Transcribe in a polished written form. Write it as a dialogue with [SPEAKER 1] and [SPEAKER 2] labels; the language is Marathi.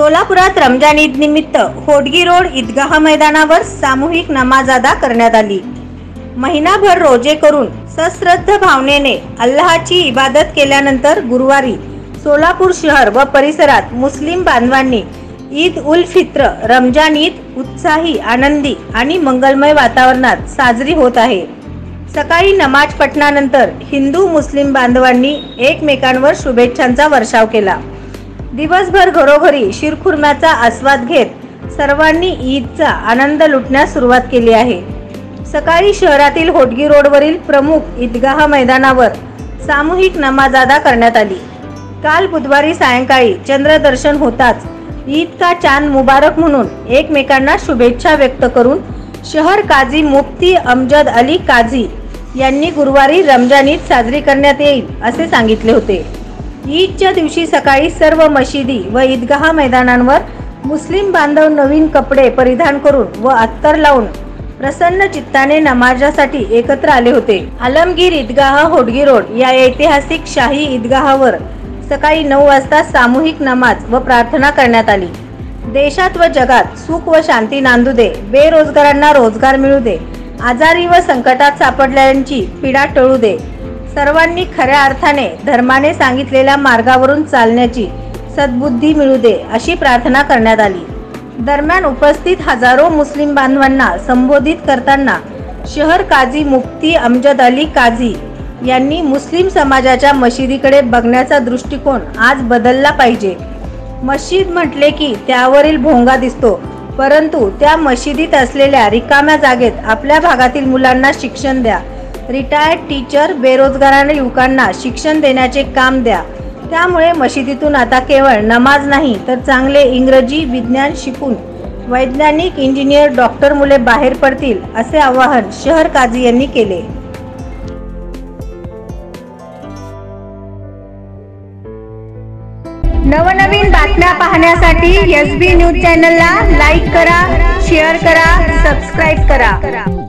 [SPEAKER 1] सोलापुरात रमजान ईद निमित्त होडगी रोड ईदगाह मैदानावर सामूहिक नमाज अदा करण्यात आली। महिनाभर रोजे करून सश्रद्ध भावनेने अल्लाहची इबादत केल्यानंतर गुरुवारी सोलापूर शहर व परिसरात मुस्लिम बांधवांनी ईद उल फित्र रमजान ईद उत्साही, आनंदी आणि मंगलमय वातावरणात साजरी होत आहे। सकाळी नमाज पठणानंतर हिंदू मुस्लिम बांधवांनी एकमेकांवर शुभेच्छांचा वर्षाव केला। दिवसभर घरोघरी शिरखुर्म्याचा आस्वाद घेत सर्वांनी ईदचा आनंद लुटण्यास सुरुवात केली आहे। सकाळी शहरातील होडगी रोडवरील प्रमुख ईदगाह मैदानावर सामूहिक नमाज अदा करण्यात आली। काल बुधवारी सायंकाळी चंद्रदर्शन होताच ईद का चांद मुबारक म्हणून एकमेकांना शुभेच्छा व्यक्त करून शहर काझी मुफ्ती अमजद अली काझी यांनी गुरुवारी रमजान ईद साजरी करण्यात येईल असे सांगितले होते। ईदच्या दिवशी सकाळी सर्व मशिदी व ईदगाह मैदानांवर मुस्लिम बांधव नवीन कपडे परिधान करून व अत्तर लावून प्रसन्न चित्ताने नमाजासाठी एकत्र आले होते। आलमगीर ईदगाह होडगी रोड या ऐतिहासिक शाही ईदगाहवर सकाळी 9 वाजता सामूहिक नमाज व प्रार्थना करण्यात आली। देशात व जगात सुख व शांती नांदू दे, बेरोजगारांना रोजगार मिळू दे, आजारी व संकटात सापडलेल्यांची पीडा टळू दे, सर्वांनी खऱ्या अर्थाने धर्माने सांगितलेल्या मार्गावरून चालण्याची सद्बुद्धी मिळू दे अशी प्रार्थना करण्यात आली। दरम्यान उपस्थित हजारो मुस्लिम बांधवांना संबोधित करताना शहर काझी मुफ्ती अमजद अली काझी यांनी मुस्लिम समाजाच्या मशिदीकडे बघण्याचा दृष्टिकोन आज बदलला पाहिजे। मस्जिद म्हटले की त्यावरील भोंगा दिसतो, परंतु त्या मशिदीत असलेल्या रिकाम्या जागेत आपल्या भागातील मुलांना शिक्षण द्या, रिटायर्ड टीचर, बेरोजगार युवकांना शिक्षण देण्याचे काम द्या। त्यामुळे मशिदीतून आता केवळ नमाज नाही तर चांगले इंग्रजी, विज्ञान शिकून वैज्ञानिक, इंजिनियर, डॉक्टर मुले बाहेर पडतील असे आवाहन शहर काझी यांनी केले। नवनवीन बातम्या पाहण्यासाठी SB न्यूज चॅनलला लाईक करा, शेअर करा, सबस्क्राईब करा।